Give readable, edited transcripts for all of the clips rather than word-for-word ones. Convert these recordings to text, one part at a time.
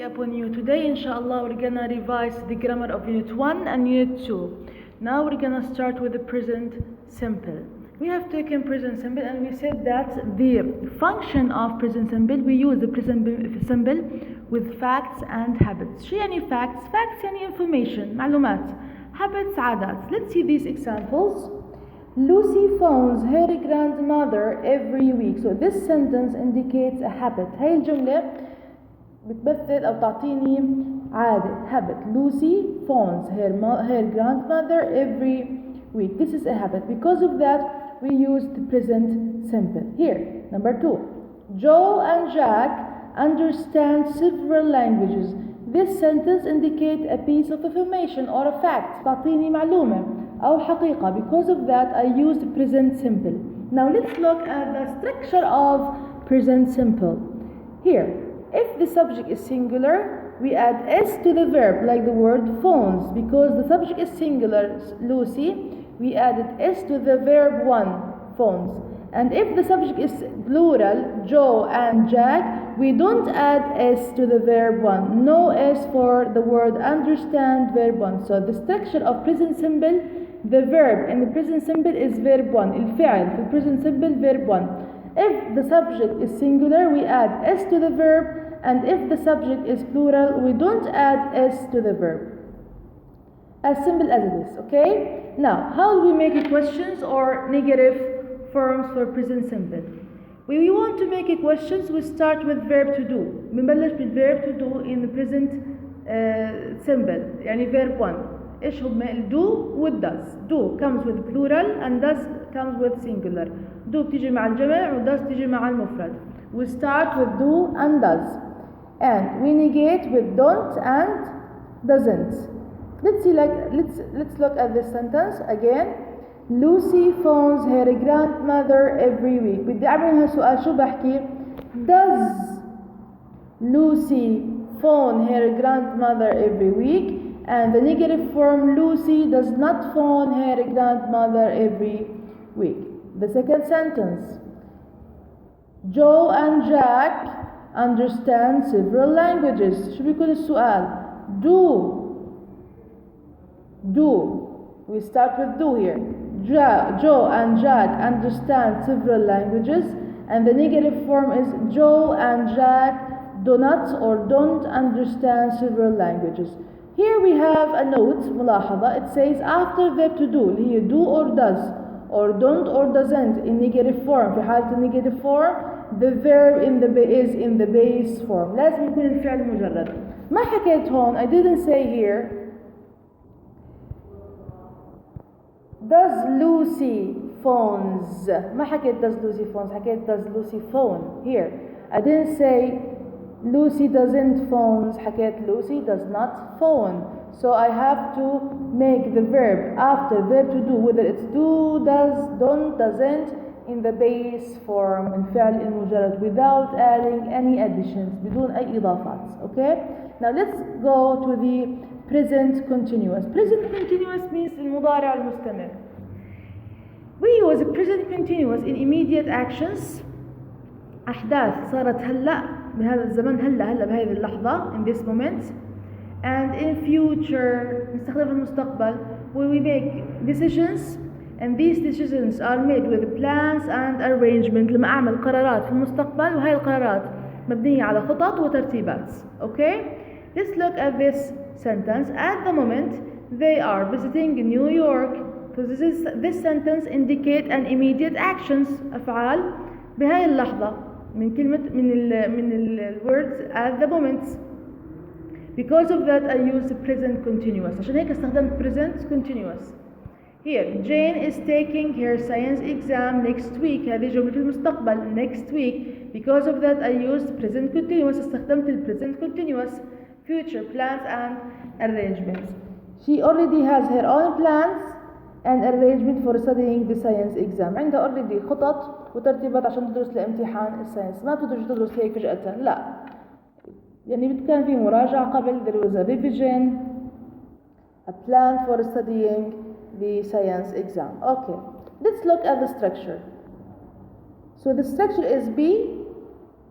Upon you today, inshallah, we're gonna revise the grammar of unit 1 and unit 2. Now we're gonna start with the present simple. We have taken present simple and we said that the function of present simple, we use the present simple with facts and habits. شو يعني facts? Facts يعني information, معلومات. Habits عادات. Let's see these examples. Lucy phones her grandmother every week. So this sentence indicates a habit. هاي الجملة بتمثل أو تعطيني عادة habit. Lucy phones her grandmother every week. This is a habit. Because of that, we use the present simple. Here, number 2. Joe and Jack understand several languages. This sentence indicates a piece of information or a fact. تعطيني معلومة أو حقيقة. Because of that, I use the present simple. Now let's look at the structure of present simple. Here, if the subject is singular, we add s to the verb, like the word phones. Because the subject is singular, Lucy, we added s to the verb one, phones. And if the subject is plural, Joe and Jack, we don't add s to the verb one. No s for the word understand, verb one. So the structure of present simple, the verb in the present simple is verb one. الفعل في present simple, verb one. If the subject is singular, we add s to the verb, and if the subject is plural, we don't add s to the verb. As simple as it is, okay? Now, how do we make questions or negative forms for present simple? When we want to make questions, we start with verb to do. بنبلش بالverb to do in the present simple, يعني verb 1. إيش هم do with does. Do comes with plural and does comes with singular. Do بتيجي مع الجمع و does تيجي مع المفرد. We start with do and does. And we negate with don't and doesn't. Let's look at this sentence again. Lucy phones her grandmother every week. بدي أعملها سؤال شو بحكي؟ Does Lucy phone her grandmother every week? And the negative form, Lucy does not phone her grandmother every week. The second sentence. Joe and Jack understand several languages. شو بيكون السؤال؟ Do. We start with do here. Joe and Jack understand several languages, and the negative form is Joe and Jack do not or don't understand several languages. Here we have a note, ملاحظة. It says after verb to do, اللي هي do or does, or don't or doesn't in negative form. في حالة negative form, the verb is in the base form. لازم يكون الفعل مجرد. ما حكيت هون, I didn't say here. Does Lucy phones? ما حكيت does Lucy phones, حكيت does Lucy phone. Here, I didn't say Lucy doesn't phones, حكيت Lucy does not phone. So I have to make the verb after verb to do, whether it's do, does, don't, doesn't, in the base form, الفعل المجرد, without adding any additions, بدون أي إضافات. Okay? Now let's go to the present continuous. Present continuous means المضارع المستمر. We use present continuous in immediate actions. أحداث صارت هلأ بهذا الزمن, هلأ بهذه اللحظة, in this moment. And in future, نستخدم في المستقبل, when we make decisions, and these decisions are made with plans and arrangement. لما أعمل قرارات في المستقبل, وهي القرارات مبنية على خطط وترتيبات. Okay? Let's look at this sentence. At the moment, they are visiting New York. So this sentence indicates an immediate actions, أفعال بهاي اللحظة, من كلمة من ال words at the moment. Because of that, I use the present continuous. عشان هيك استخدمت present continuous. Here, Jane is taking her science exam next week. هذه جملة في المستقبل, next week. Because of that, I used present continuous. استخدمت ال present continuous. Future plans and arrangements. She already has her own plans and arrangement for studying the science exam. عندها already خطط وترتيبات عشان تدرس لامتحان الساينس. ما تقدر تدرس هيك فجأة. لا. يعني كان في مراجعة قبل. There was a revision, a plan for studying the science exam. Okay. Let's look at the structure. So the structure is be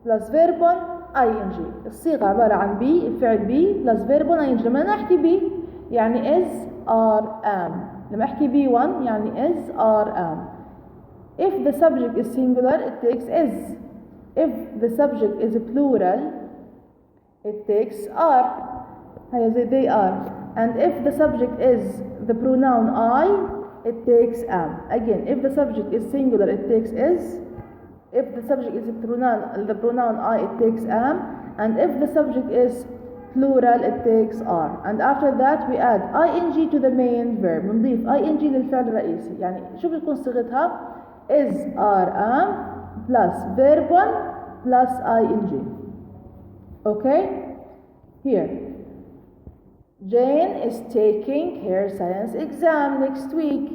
plus verb 1 ing. الصيغة عبارة عن be الفعل be plus verb 1 ing. لما نحكي be يعني is are am. لما احكي be 1 يعني is are am. If the subject is singular it takes is. If the subject is plural it takes are. They are. And if the subject is the pronoun I it takes am. Again, if the subject is singular it takes is. If the subject is the pronoun I it takes am. And if the subject is plural it takes are. And after that we add ing to the main verb. نضيف ing للفعل الرئيسي. يعني شو بتكون صيغتها؟ is are am plus verb 1 plus ing. Okay? Here. Jane is taking her science exam next week.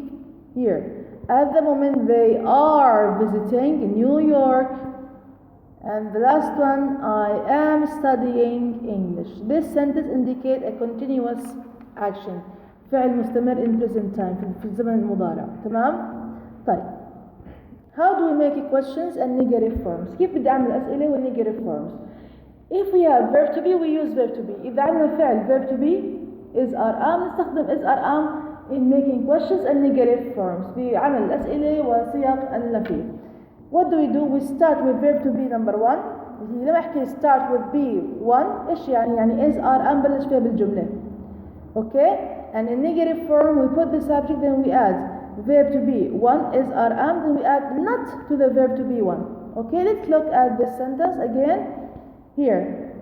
Here. At the moment they are visiting New York. And the last one, I am studying English. This sentence indicates a continuous action. فعل مستمر in present time في الزمن المضارع. تمام؟ طيب. How do we make questions and negative forms? كيف بدي أعمل أسئلة والnegative forms? If we have verb to be we use verb to be. إذا عندنا فعل verb to be is are am نستخدم is are am in making questions and negative forms بعمل الأسئلة وسياق النفي. What do? We start with verb to be number 1. لما أحكي start with be 1 إيش يعني؟ يعني is are am بلش فيها بالجملة. Okay? And in negative form we put the subject then we add verb to be 1 is are am then we add not to the verb to be 1. Okay? Let's look at this sentence again. Here.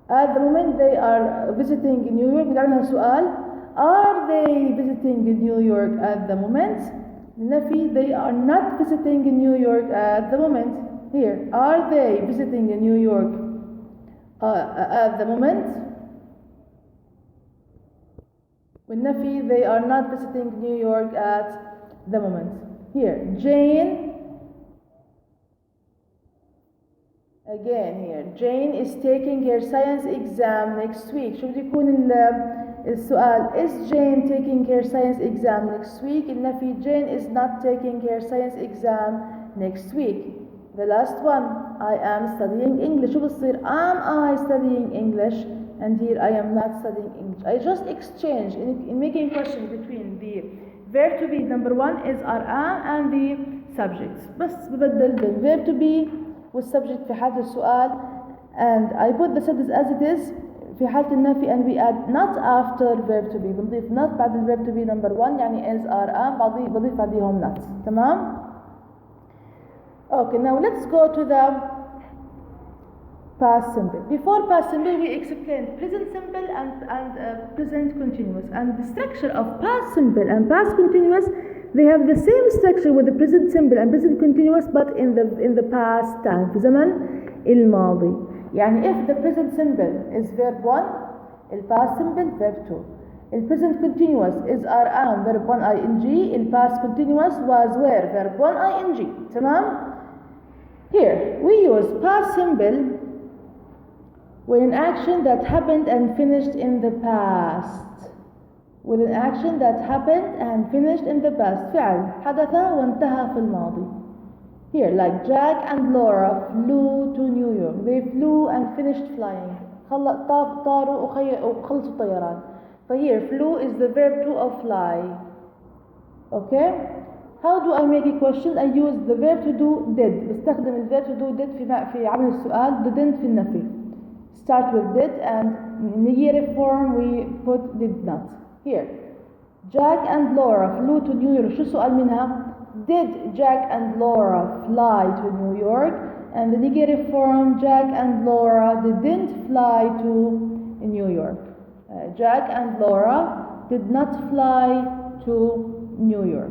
At the moment they are visiting New York. بدعملها سؤال. Are they visiting New York at the moment? Nafi, they are not visiting New York at the moment. Here, are they visiting New York at the moment? With Nafi, they are not visiting New York at the moment. Here, Jane. Again here, Jane is taking her science exam next week. شو بده يكون السؤال is Jane taking her science exam next week? النفي Jane is not taking her science exam next week. The last one, I am studying English. شو بصير am I studying English? And here I am not studying English. I just exchange in making questions between the verb to be number 1 is are am and the subjects. بس ببدل بين verb to be والسبجكت في حالة السؤال and I put the sentence as it is في حالة النفي and we add not after verb to be. بنضيف not بعد verb to be number 1 يعني is are am بضيف بعديهم not. تمام؟ Okay, now let's go to the past simple. Before past simple we explained present simple and present continuous, and the structure of past simple and past continuous, they have the same structure with the present simple and present continuous but in the past time في زمن الماضي. يعني if the present simple is verb 1 the past simple verb 2. The present continuous is are am verb 1 ing. The past continuous was were verb 1 ing. تمام؟ Here we use past simple with an action that happened and finished in the past. With an action that happened and finished in the past. فعل حدث وانتهى في الماضي. Here, like Jack and Laura flew to New York. They flew and finished flying. طاروا وخلصوا الطيران. فهير flew is the verb to of fly. Okay? How do I make a question? I use the verb to do did. بستخدم the verb to do did في عمل السؤال. didn't في النفي. Start with did and in negative form we put did not. Here, Jack and Laura flew to New York. شو السؤال منها؟ Did Jack and Laura fly to New York? And the negative form, Jack and Laura didn't fly to New York. Jack and Laura did not fly to New York.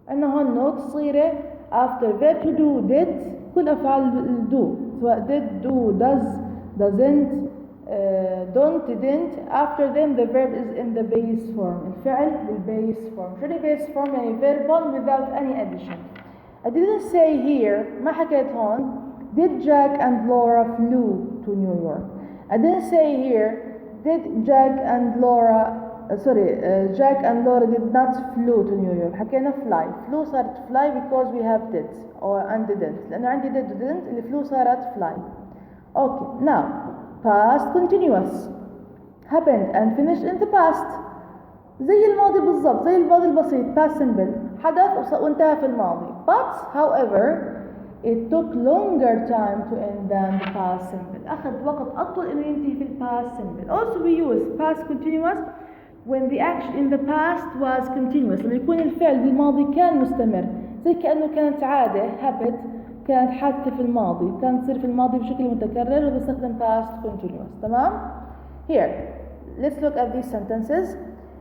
عندنا هون نوت صغيرة after verb to do did كل أفعال do سواء did, do, does, doesn't, don't, didn't. After them the verb is in the base form. الفعل بالbase form. شو the base form؟ يعني verb 1 without any addition. I didn't say here ما حكيت هون did Jack and Laura flew to New York. I didn't say here did Jack and Laura Jack and Laura did not flew to New York. حكينا fly. flew صارت fly because we have did or and didn't. لأنه عندي did و didn't اللي flew صارت fly. Okay, now past continuous happened and finished in the past. زي الماضي بالضبط، زي الماضي البسيط past simple حدث وانتهى في الماضي. But however it took longer time to end than the past simple. أخذ وقت أطول إنه ينتهي في past simple. Also we use past continuous when the action in the past was continuous. لما يكون الفعل بالماضي كان مستمر، زي كأنه كانت عادة habit، كانت حادثة في الماضي، كانت تصير في الماضي بشكل متكرر وبستخدم past continuous. تمام؟ Here let's look at these sentences.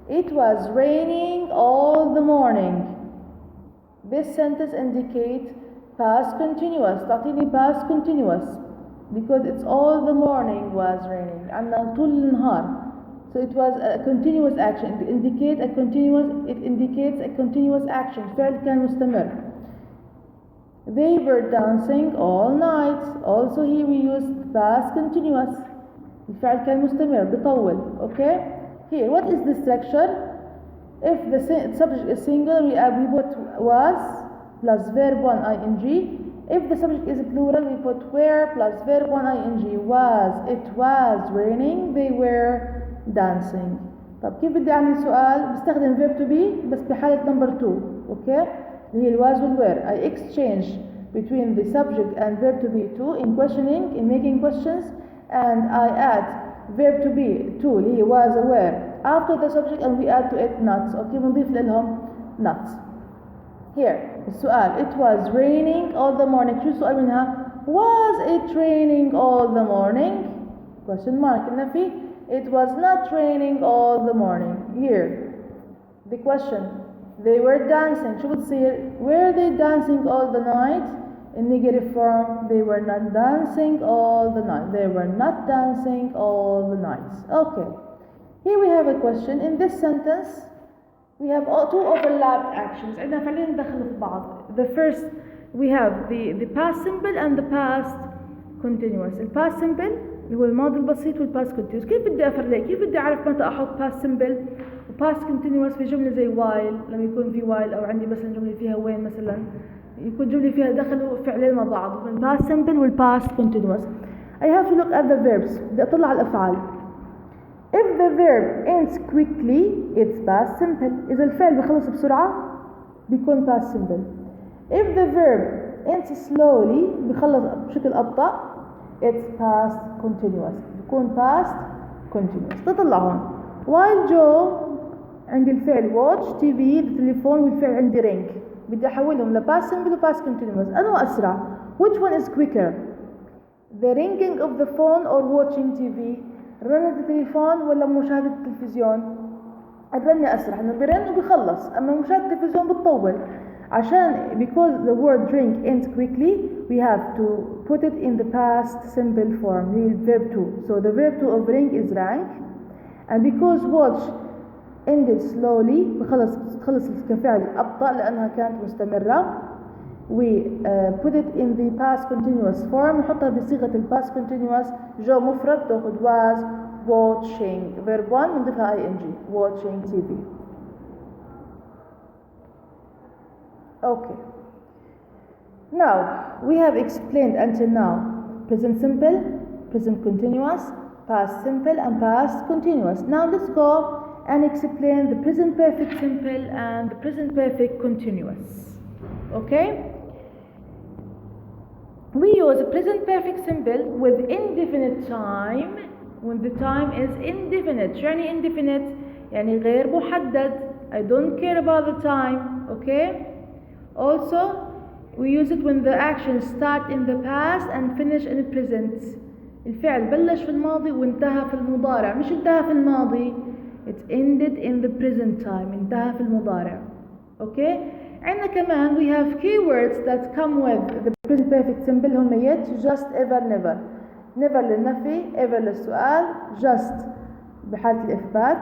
It was raining all the morning. This sentence indicates past continuous. تعطيني past continuous because it's all the morning was raining. عندنا طول النهار. So it was a continuous action. It indicates a continuous action. فعل كان مستمر. They were dancing all night. Also here we use past continuous. الفعل كان مستمر بيطول. Okay? Here, what is the structure? If the subject is singular, we put was plus verb 1 ing. If the subject is plural, we put were plus verb 1 ing. Was, it was raining, they were dancing. طب كيف بدي أعمل سؤال؟ بستخدم verb to be بس بحالة number 2. Okay? اللي هي was والwere. I exchange between the subject and verb to be 2 in questioning, in making questions, and I add verb to be to اللي هي was aware after the subject and we add to it not. اوكي بنضيف لهم not. Here السؤال it was raining all the morning. شو السؤال منها؟ was it raining all the morning? question mark. النفي it was not raining all the morning. Here the question they were dancing. شو بتصير؟ were they dancing all the night? In negative form, they were not dancing all the night. They were not dancing all the night. Okay. Here we have a question. In this sentence, we have two overlapped actions. عندنا فعلين دخلوا في بعض. The first, we have the past simple and the past continuous. The past simple هو الماضي البسيط والpast continuous. كيف بدي أفرق؟ كيف بدي أعرف متى أحط past simple و past continuous في جملة زي while لما يكون في while أو عندي مثلا جملة فيها when مثلا يكون جملة فيها دخلوا فعلين مع بعض من past simple وال past continuous. I have to look at the verbs. بدي أطلع على الأفعال. If the verb ends quickly, it's past simple. إذا الفعل بخلص بسرعة بيكون past simple. If the verb ends slowly بخلص بشكل أبطأ, it's past continuous. بيكون past continuous. تطلع هون. While Joe عندي الفعل watch TV التليفون والفعل عندي ring. بدي أحولهم ل past simple و past continuous. أنه أسرع؟ Which one is quicker? The ringing of the phone or watching TV؟ رنة التليفون ولا مشاهدة التلفزيون؟ الرنة أسرع، إنه برن وبيخلص، أما مشاهدة التلفزيون بتطول. عشان because the word ring ends quickly, we have to put it in the past simple form. The verb to. So the verb to of ring is rang, and because watch ended slowly بخلص كفعل أبطأ لأنها كانت مستمرة. We put it in the past continuous form. نحطها بصيغة ال past continuous. جو مفرد تأخذ was watching. verb 1 نضيفها ing. watching TV. Okay. Now we have explained until now present simple, present continuous, past simple, and past continuous. Now let's go and explain the present perfect simple and the present perfect continuous. Okay? We use a present perfect simple with indefinite time when the time is indefinite. يعني indefinite يعني غير محدد. I don't care about the time. Okay? Also, we use it when the actions start in the past and finish in the present. الفعل بلش في الماضي وانتهى في المضارع. مش انتهى في الماضي. It ended in the present time. انتهى في المضارع. Okay? عندنا كمان we have keywords that come with the present perfect simple هم yet, just, ever, never. never للنفي, ever للسؤال, just بحالة الإثبات,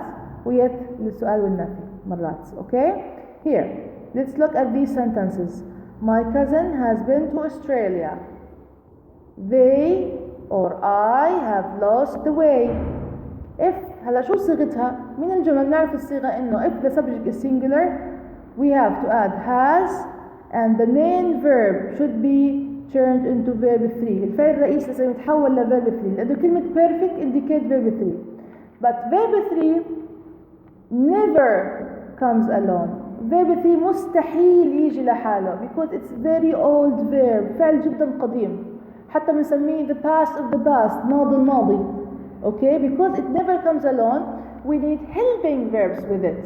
ويت للسؤال والنفي مرات. Okay? Here, let's look at these sentences. My cousin has been to Australia. They or I have lost the way. If هلا شو صيغتها؟ من الجمل نعرف الصيغة إنه if the subject is singular we have to add has and the main verb should be turned into verb 3. الفعل الرئيسي لازم يتحول لverb 3 لأنه كلمة perfect indicate verb 3. But verb 3 never comes alone. verb 3 مستحيل يجي لحاله because it's very old verb. فعل جدا قديم. حتى بنسميه the past of the past. ماضي الماضي. Okay, because it never comes alone, we need helping verbs with it.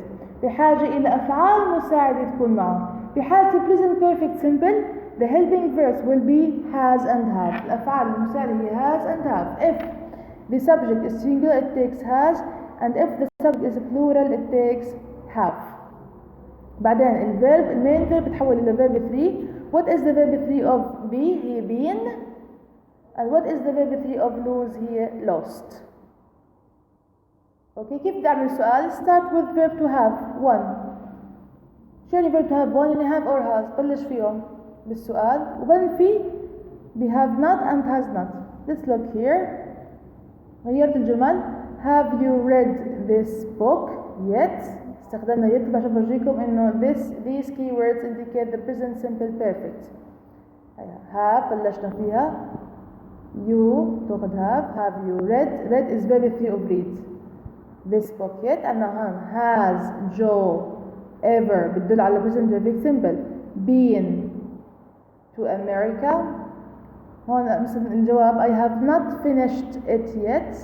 بحاجة إلى أفعال مساعدة تكون معه. في حالة present perfect simple, the helping verbs will be has and have. الأفعال المساعدة هي has and have. If the subject is singular, it takes has, and if the subject is plural, it takes have. بعدين الverb المين verb بتحول إلى verb 3. What is the verb 3 of be? هي been. And what is the verb 3 of lose? هي lost. Okay, كيف بدي أعمل سؤال؟ Start with verb to have. one. شو يعني verb to have? one يعني have or has. بلش فيهم بالسؤال وبعدين في be have not and has not. Let's look here. غيرت الجمل. Have you read this book yet? استخدمنا yet عشان أفرجيكم إنه these keywords indicate the present simple perfect. have بلشنا فيها. You تاخد have you read is verb 3 of read this book yet. and now has Joe ever بتدل على present perfect simple been to America. هون مثلا الجواب I have not finished it yet.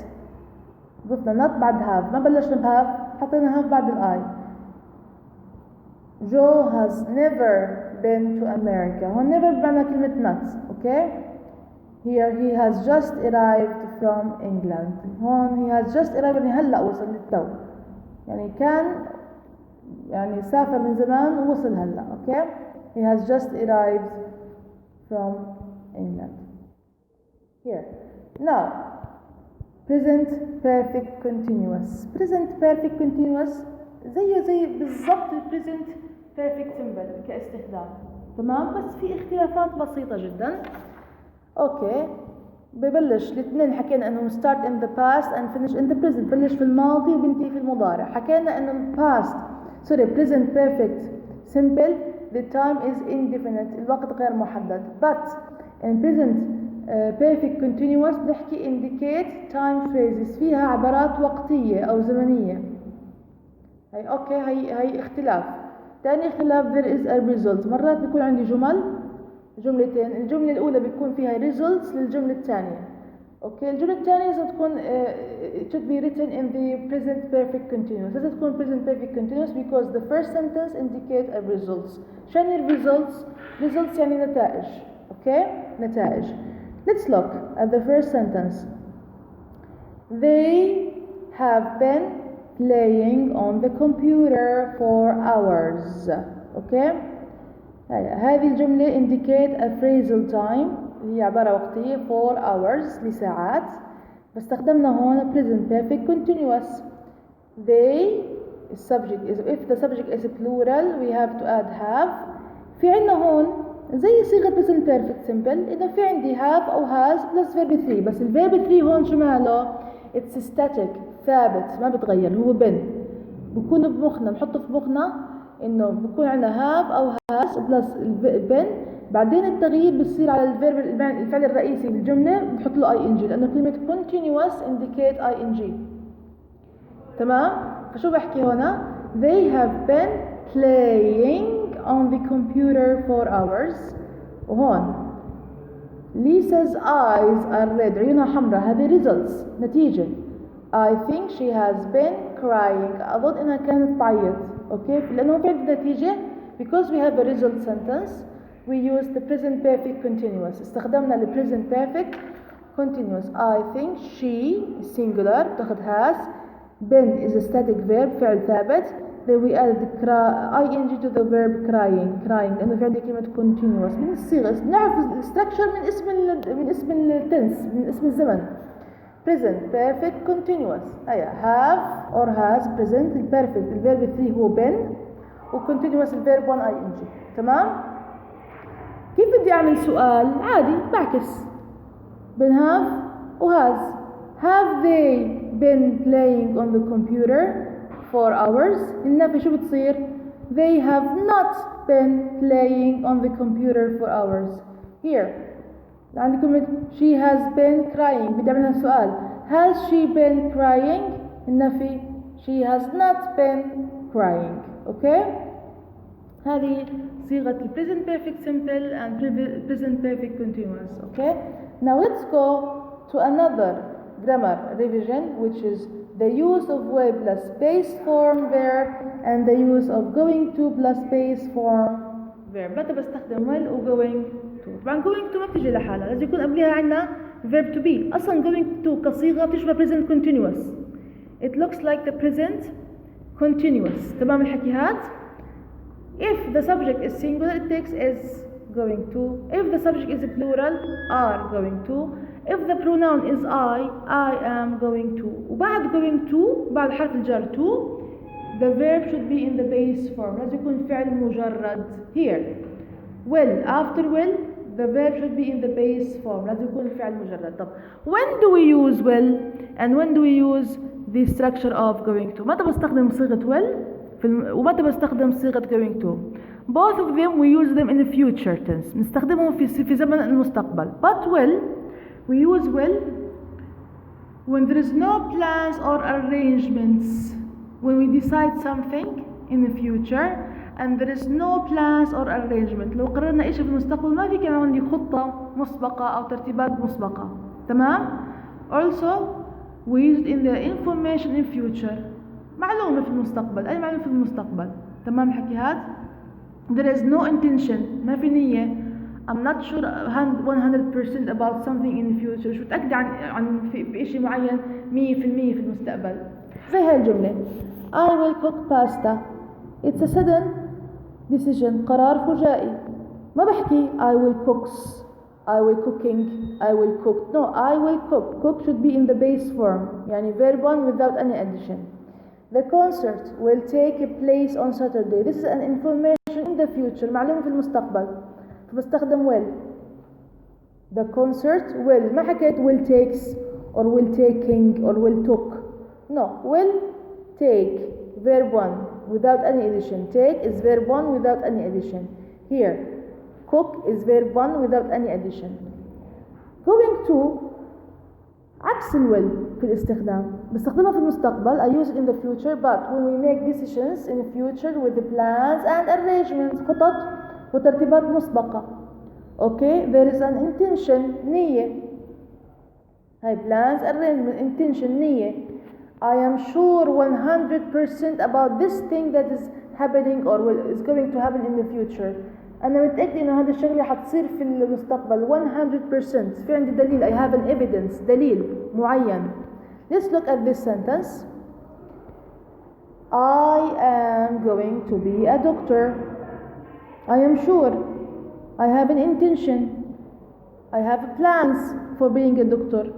ضفنا not بعد have. ما بلشنا بهاف حطينا have بعد الآي. Joe has never been to America. هون never بمعنى كلمة not. okay. Here he has just arrived from England. هون he has just arrived يعني هلأ وصل للتو. يعني كان يعني سافر من زمان ووصل هلأ. okay. He has just arrived from England. Here. Now, present perfect continuous. Present perfect continuous زي بالضبط present perfect simple كاستخدام. تمام؟ بس في اختلافات بسيطة جدا. اوكي ببلش الاثنين حكينا انه start in the past and finish in the present. بلش في الماضي وبنتهي في المضارع. حكينا انه past present perfect simple the time is indefinite الوقت غير محدد. but in present perfect continuous بنحكي indicate time phrases فيها عبارات وقتية او زمنية. هي اوكي هي اختلاف. ثاني اختلاف there is a result. مرات بيكون عندي جملتين. الجملة الأولى بيكون فيها results للجملة الثانية. اوكي الجملة الثانية لازم تكون it should be written in the present perfect continuous. لازم تكون present perfect continuous because the first sentence indicate a results. شو يعني results يعني نتائج. اوكي نتائج. Let's look at the first sentence. They have been playing on the computer for hours. Okay. هذه الجملة indicate a phrasal time هي عبارة وقتية 4 hours لساعات. باستخدمنا هون present perfect continuous. They subject is if the subject is plural we have to add have. في عنا هون زي صيغة present perfect simple إذا في عندي have أو has plus verb 3. بس الverb 3 هون شو ماله؟ it's static ثابت ما بتغير هو been. بكون بمخنا نحطه في مخنا إنه بكون عندنا have أو has plus been. بعدين التغيير بيصير على الفعل الرئيسي بالجملة بنحط له ing لأنه كلمة continuous indicate ing. تمام؟ فشو بحكي هنا؟ They have been playing on the computer for hours. وهون Lisa's eyes are red عيونها حمراء هذه results نتيجة. I think she has been crying أظن إنها كانت تعيط. اوكي لأنه في عندنا نتيجة because we have a result sentence we use the present perfect continuous. استخدمنا ال present perfect continuous. I think she singular تاخذ has. been is a static verb فعل ثابت. then we add ing to the verb crying لأنه في عندي كلمة continuous. من الصيغة نعرف structure من اسم التنس من اسم الزمن. present perfect continuous have or has present perfect الverb 3 هو been وcontinuous الverb 1 ing. تمام؟ كيف بدي أعمل سؤال؟ عادي بعكس بين have و has. have they been playing on the computer for hours؟ النفي شو بتصير؟ they have not been playing on the computer for hours. here عندي كلمة she has been crying بدي أعملها سؤال. has she been crying؟ النفي she has not been crying. okay. هذه صيغة ال present perfect simple and present perfect continuous. okay. now let's go to another grammar revision, which is the use of will plus base form verb and the use of going to plus base form verb. متى بستخدم will و going to؟ طبعا going to ما بتجي لحالها، لازم يكون قبلها عندنا verb to be. أصلا going to كصيغة بتشبه present continuous. it looks like the present continuous. تمام الحكي هاد؟ if the subject is singular it takes is going to. if the subject is plural are going to. if the pronoun is I am going to. وبعد going to بعد حرف الجر to the verb should be in the base form. لازم يكون فعل مجرد. here will after will the verb should be in the base form. لازم يكون فعل مجرد. طب when do we use will and when do we use the structure of going to؟ متى بستخدم صيغة will ومتى بستخدم صيغة going to؟ both of them we use them in the future tense. نستخدمهم في زمن المستقبل. but will we use will when there is no plans or arrangements. when we decide something in the future and there is no plans or arrangement. لو قررنا إيش في المستقبل ما في كان عندي خطة مسبقة أو ترتيبات مسبقة. تمام. also we use in the information in future. معلومة في المستقبل. أي معلومة في المستقبل. تمام الحكي هاد. there is no intention. ما في نية. I'm not sure 100% about something in the future. مش متأكدة عن في شيء معين 100% في المستقبل. زي هاي الجملة I will cook pasta. It's a sudden decision. قرار فجائي. ما بحكي I will cooks, I will cooking, I will cook. No, I will cook. Cook should be in the base form. يعني verb 1 without any addition. The concert will take place on Saturday. This is an information in the future. معلومة في المستقبل. فبستخدم will. The concert will. ما حكيت will takes or will taking or will took. No, will take verb 1 without any addition. Take is verb 1 without any addition. Here, cook is verb 1 without any addition. Going to عكس will في الاستخدام. بستخدمها في المستقبل. I use it in the future, but when we make decisions in the future with the plans and arrangements خطط وترتيبات مسبقة. Okay, there is an intention نية. هاي plans arrangement intention نية. I am sure 100% about this thing that is happening or is going to happen in the future. أنا متأكد إنه هذه الشغلة حتصير في المستقبل 100%. في عندي دليل. I have an evidence. دليل معين. Let's look at this sentence. I am going to be a doctor. I am sure. I have an intention. I have plans for being a doctor.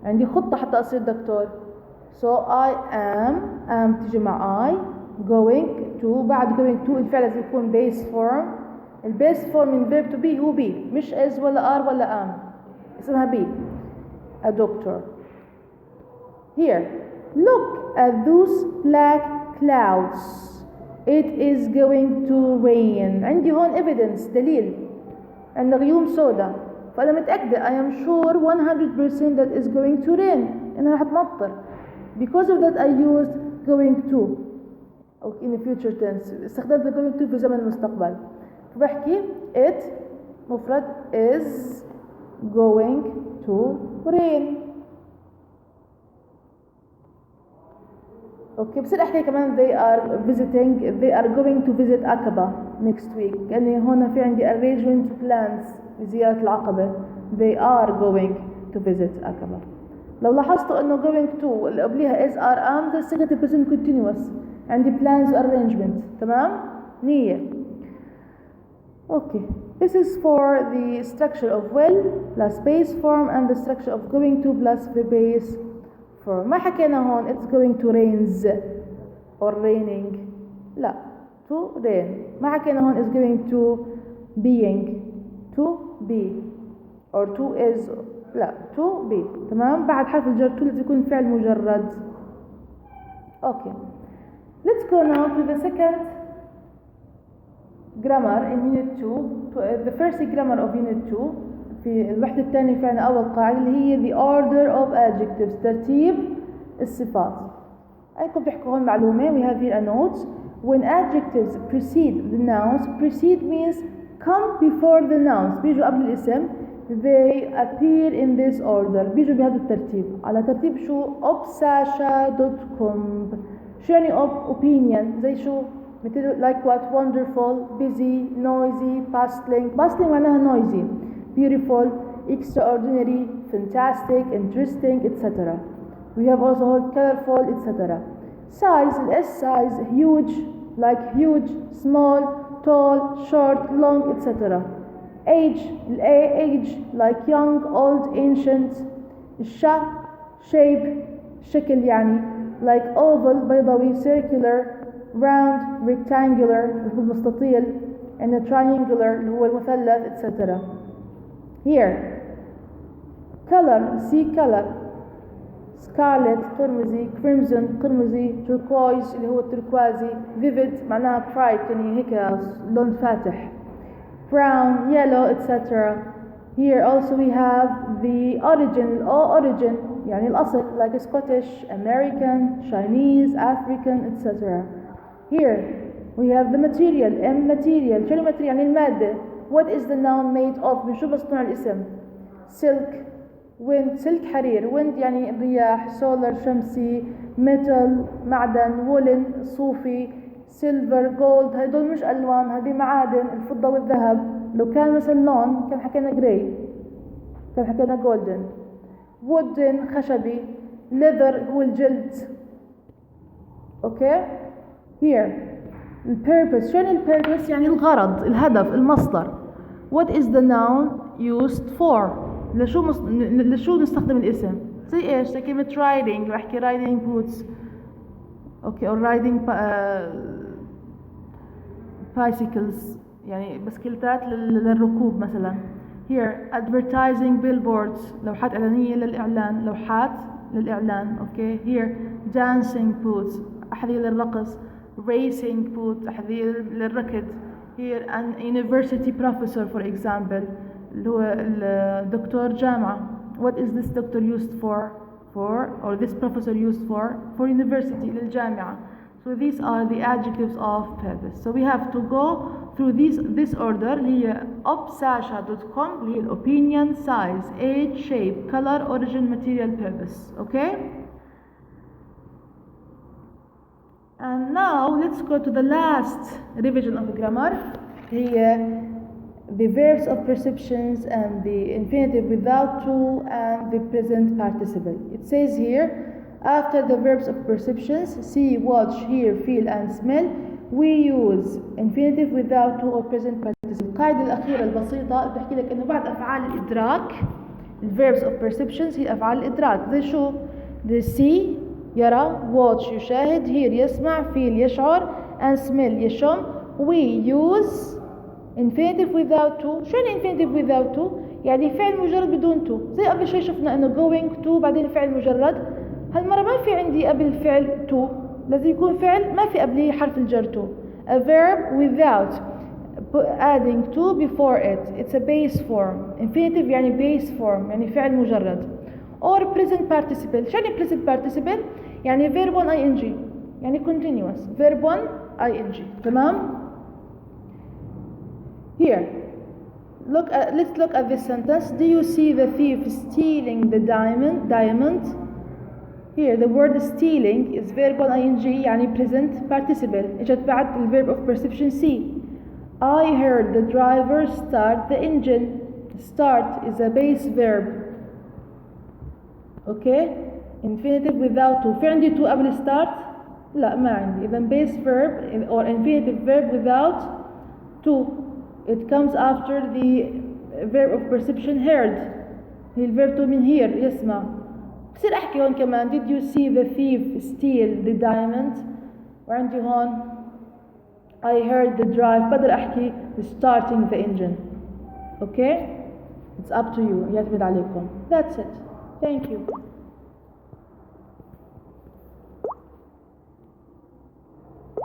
عندي خطة حتى أصير دكتور. So I am تيجي مع I going to. بعد going to الفعل لازم يكون base form. البيس form من verb to be هو be مش is ولا are ولا am. اسمها be. A doctor. Here, look at those black clouds. It is going to rain. عندي هون evidence دليل. عندنا غيوم سوداء. فأنا متأكدة I am sure 100% that is going to rain. إنها رح تمطر. Because of that I used going to in the future tense. استخدمت going to في زمن المستقبل. فبحكي it مفرد is going to rain. اوكي بصير احكي كمان they are going to visit Aqaba next week. يعني هون في عندي arrangement plans لزيارة العقبة. they are going to visit Aqaba. لو لاحظتوا انه going to اللي قبليها is are am ده صيغة present continuous. عندي plans و arrangement. تمام نية. Okay, this is for the structure of will plus base form and the structure of going to plus the base form. ما حكينا هون it's going to rains or raining. لا to rain. ما حكينا هون is going to being to be or to is. لا to be. تمام. بعد حرف الجر to لازم يكون فعل مجرد. Okay, let's go now to the second grammar in unit 2. The first grammar of unit 2. في الوحدة الثانية في عنا أول قاعدة اللي هي the order of adjectives، ترتيب الصفات. عندكم بيحكوا هون معلومة. we have here a note. when adjectives precede the nouns، precede means come before the nouns، بيجوا قبل الاسم. they appear in this order، بيجوا بهذا الترتيب، على ترتيب شو؟ obsasha.com. شو يعني opinion؟ زي شو؟ مثل like what؟ wonderful، busy، noisy، bustling. bustling معناها noisy، beautiful، extraordinary، fantastic، interesting، etc. we have also colorful، etc. size، S size، huge like huge، small، tall، short، long، etc. age، age like young، old، ancient. shape، شكل يعني like oval، بيضاوي، circular، round، rectangular اللي هو المستطيل، and a triangular اللي هو المثلث، etc. here color، see color scarlet قرمزي، crimson قرمزي، turquoise اللي هو التركوازي، vivid معناها bright يعني هيك لون فاتح، brown، yellow، etc. here also we have the origin، origin يعني الأصل like Scottish، American، Chinese، African، etc. here we have the material، material. شو الماتيريال؟ يعني المادة. what is the noun made of؟ من شو مصنوع الاسم؟ silk، wind، سلك حرير، wind يعني الرياح، solar شمسي، metal معدن، woolen صوفي، silver gold هدول مش ألوان، هذه معادن الفضة والذهب. لو كان مثلا لون كان حكينا grey، كان حكينا golden. wooden خشبي، leather هو الجلد. اوكي here الpurpose. شو يعني الpurpose؟ يعني الغرض، الهدف، المصدر. what is the noun used for؟ لشو نستخدم الاسم؟ زي ايش؟ زي كلمة riding، بحكي riding boots، اوكي، or riding bicycles يعني بسكليتات للركوب مثلا. here advertising billboards، لوحات إعلانية للإعلان، لوحات للإعلان. اوكي here dancing boots، أحذية للرقص. racing boots، أحذية للركض. here an university professor for example اللي هو الدكتور جامعة. what is this doctor used for or this professor used for university للجامعة. so these are the adjectives of purpose. so we have to go through this order اللي هي obsasha.com اللي هي opinion، size، age، shape، color، origin، material، purpose. okay and now let's go to the last revision of grammar. هي the verbs of perceptions and the infinitive without to and the present participle. It says here after the verbs of perceptions see, watch, hear, feel and smell we use infinitive without to or present participle. القاعدة الأخيرة البسيطة بتحكي لك إنه بعد أفعال الإدراك verbs of perceptions هي أفعال الإدراك. زي شو؟ the see يرى، watch يشاهد، hear يسمع، feel يشعر and smell يشم. we use infinitive without to. شو يعني infinitive without to؟ يعني فعل مجرد بدون to. زي قبل شوي شفنا انه going to بعدين فعل مجرد. هالمرة ما في عندي قبل فعل to، لازم يكون فعل ما في قبله حرف الجر to. a verb without adding to before it. it's a base form. infinitive يعني base form يعني فعل مجرد. or present participle. شو يعني present participle؟ يعني verb 1 ing يعني continuous. verb 1 ing. تمام؟ here let's look at this sentence. do you see the thief stealing the diamond? here the word stealing is verb 1 ing يعني present participle. اجت بعد الverb of perception see. I heard the driver start the engine. start is a base verb. okay infinitive without to. في عندي to قبل start؟ لا ما عندي. إذا base verb or infinitive verb without to. it comes after the verb of perception heard. هي الverb to من hear يسمع. بصير أحكي هون كمان did you see the thief steal the diamond؟ وعندي هون I heard the drive بقدر أحكي starting the engine. okay it's up to you يعتمد عليكم. that's it. thank you.